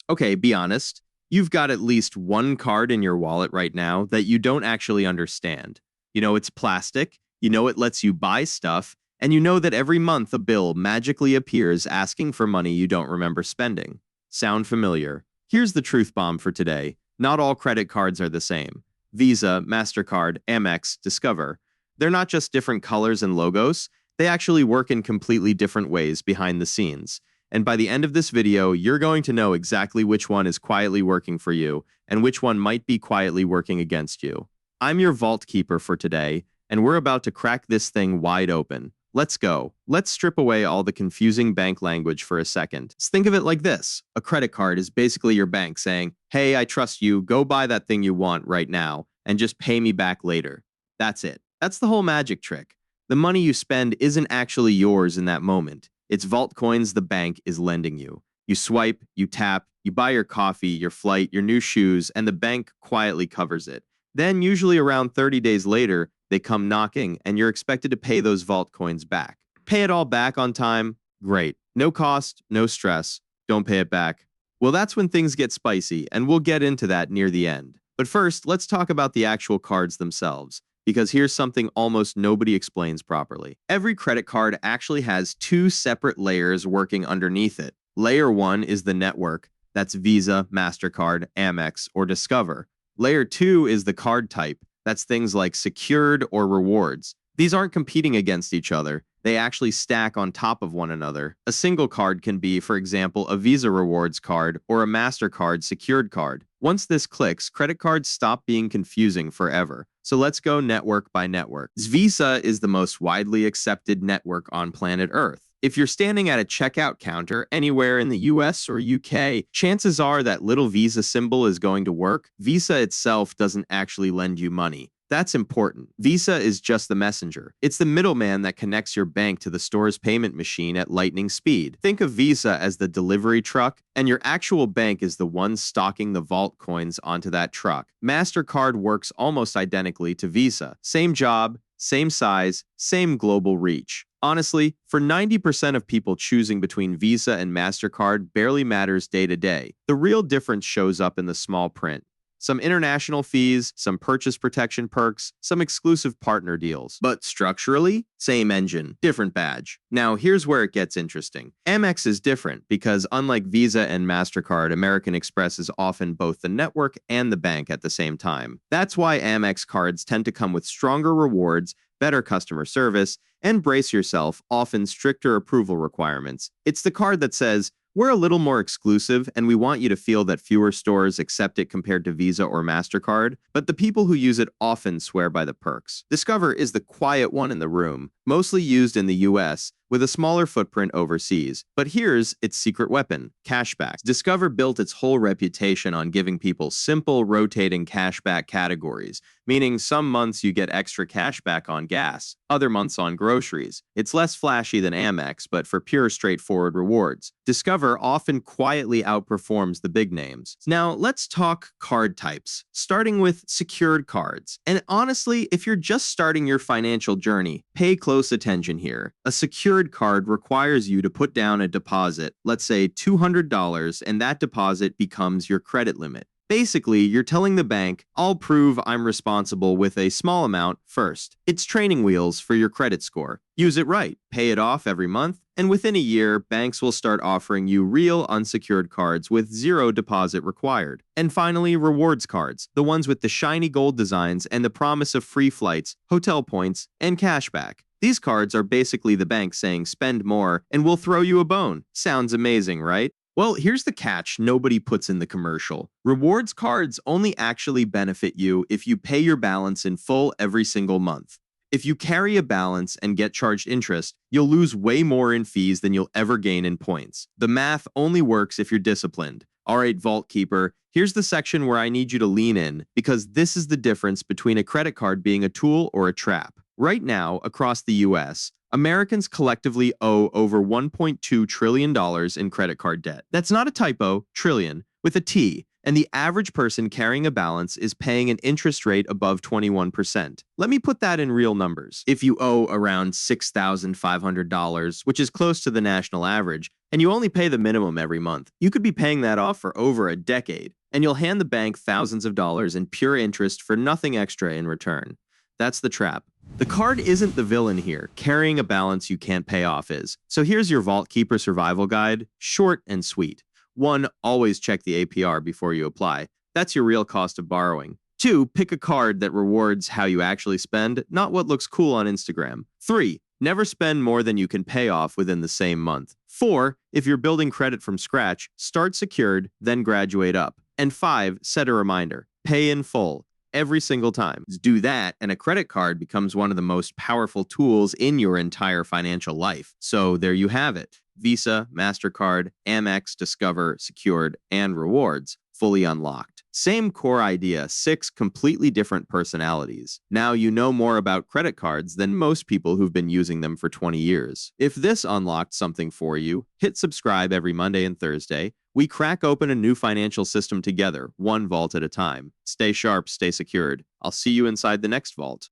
Okay, be honest. You've got at least one card in your wallet right now that you don't actually understand. You know it's plastic, you know it lets you buy stuff, and you know that every month a bill magically appears asking for money you don't remember spending. Sound familiar? Here's the truth bomb for today. Not all credit cards are the same. Visa, MasterCard, Amex, Discover. They're not just different colors and logos, they actually work in completely different ways behind the scenes. And by the end of this video, you're going to know exactly which one is quietly working for you and which one might be quietly working against you. I'm your vault keeper for today, and we're about to crack this thing wide open. Let's go. Let's strip away all the confusing bank language for a second. Just think of it like this. A credit card is basically your bank saying, hey, I trust you, go buy that thing you want right now, and just pay me back later. That's it. That's the whole magic trick. The money you spend isn't actually yours in that moment. It's vault coins the bank is lending you. You swipe, you tap, you buy your coffee, your flight, your new shoes, and the bank quietly covers it. Then, usually around 30 days later, they come knocking and you're expected to pay those vault coins back. Pay it all back on time? Great. No cost, no stress. Don't pay it back. Well, that's when things get spicy, and we'll get into that near the end. But first, let's talk about the actual cards themselves, because here's something almost nobody explains properly. Every credit card actually has two separate layers working underneath it. Layer 1 is the network. That's Visa, MasterCard, Amex, or Discover. Layer 2 is the card type. That's things like secured or rewards. These aren't competing against each other. They actually stack on top of one another. A single card can be, for example, a Visa rewards card or a MasterCard secured card. Once this clicks, credit cards stop being confusing forever. So let's go network by network. Visa is the most widely accepted network on planet Earth. If you're standing at a checkout counter anywhere in the US or UK, chances are that little Visa symbol is going to work. Visa itself doesn't actually lend you money. That's important. Visa is just the messenger. It's the middleman that connects your bank to the store's payment machine at lightning speed. Think of Visa as the delivery truck, and your actual bank is the one stocking the vault coins onto that truck. MasterCard works almost identically to Visa. Same job, same size, same global reach. Honestly, for 90% of people choosing between Visa and MasterCard barely matters day to day. The real difference shows up in the small print. Some international fees, some purchase protection perks, some exclusive partner deals. But structurally, same engine, different badge. Now, here's where it gets interesting. Amex is different because unlike Visa and MasterCard, American Express is often both the network and the bank at the same time. That's why Amex cards tend to come with stronger rewards, better customer service, and brace yourself, often stricter approval requirements. It's the card that says, we're a little more exclusive, and we want you to feel that fewer stores accept it compared to Visa or MasterCard, but the people who use it often swear by the perks. Discover is the quiet one in the room, mostly used in the US, with a smaller footprint overseas. But here's its secret weapon, cashback. Discover built its whole reputation on giving people simple, rotating cashback categories, meaning some months you get extra cashback on gas, other months on groceries. It's less flashy than Amex, but for pure, straightforward rewards. Discover often quietly outperforms the big names. Now, let's talk card types, starting with secured cards. And honestly, if you're just starting your financial journey, pay close attention here. A secured card requires you to put down a deposit, let's say $200, and that deposit becomes your credit limit. Basically, you're telling the bank, I'll prove I'm responsible with a small amount first. It's training wheels for your credit score. Use it right, pay it off every month, and within a year, banks will start offering you real unsecured cards with zero deposit required. And finally, rewards cards, the ones with the shiny gold designs and the promise of free flights, hotel points, and cashback. These cards are basically the bank saying spend more and we'll throw you a bone. Sounds amazing, right? Well, here's the catch nobody puts in the commercial. Rewards cards only actually benefit you if you pay your balance in full every single month. If you carry a balance and get charged interest, you'll lose way more in fees than you'll ever gain in points. The math only works if you're disciplined. All right, Vault Keeper, here's the section where I need you to lean in, because this is the difference between a credit card being a tool or a trap. Right now, across the US, Americans collectively owe over $1.2 trillion in credit card debt. That's not a typo, trillion, with a T, And the average person carrying a balance is paying an interest rate above 21%. Let me put that in real numbers. If you owe around $6,500, which is close to the national average, and you only pay the minimum every month, you could be paying that off for over a decade, and you'll hand the bank thousands of dollars in pure interest for nothing extra in return. That's the trap. The card isn't the villain here. Carrying a balance you can't pay off is. So here's your Vault Keeper survival guide, short and sweet. 1. Always check the APR before you apply. That's your real cost of borrowing. 2. Pick a card that rewards how you actually spend, not what looks cool on Instagram. 3. Never spend more than you can pay off within the same month. 4. If you're building credit from scratch, start secured, then graduate up. And 5. Set a reminder. Pay in full. Every single time. Do that, and a credit card becomes one of the most powerful tools in your entire financial life. So there you have it. Visa, MasterCard, Amex, Discover, Secured, and Rewards, fully unlocked. Same core idea, 6 completely different personalities. Now you know more about credit cards than most people who've been using them for 20 years. If this unlocked something for you, hit subscribe every Monday and Thursday. We crack open a new financial system together, one vault at a time. Stay sharp, stay secured. I'll see you inside the next vault.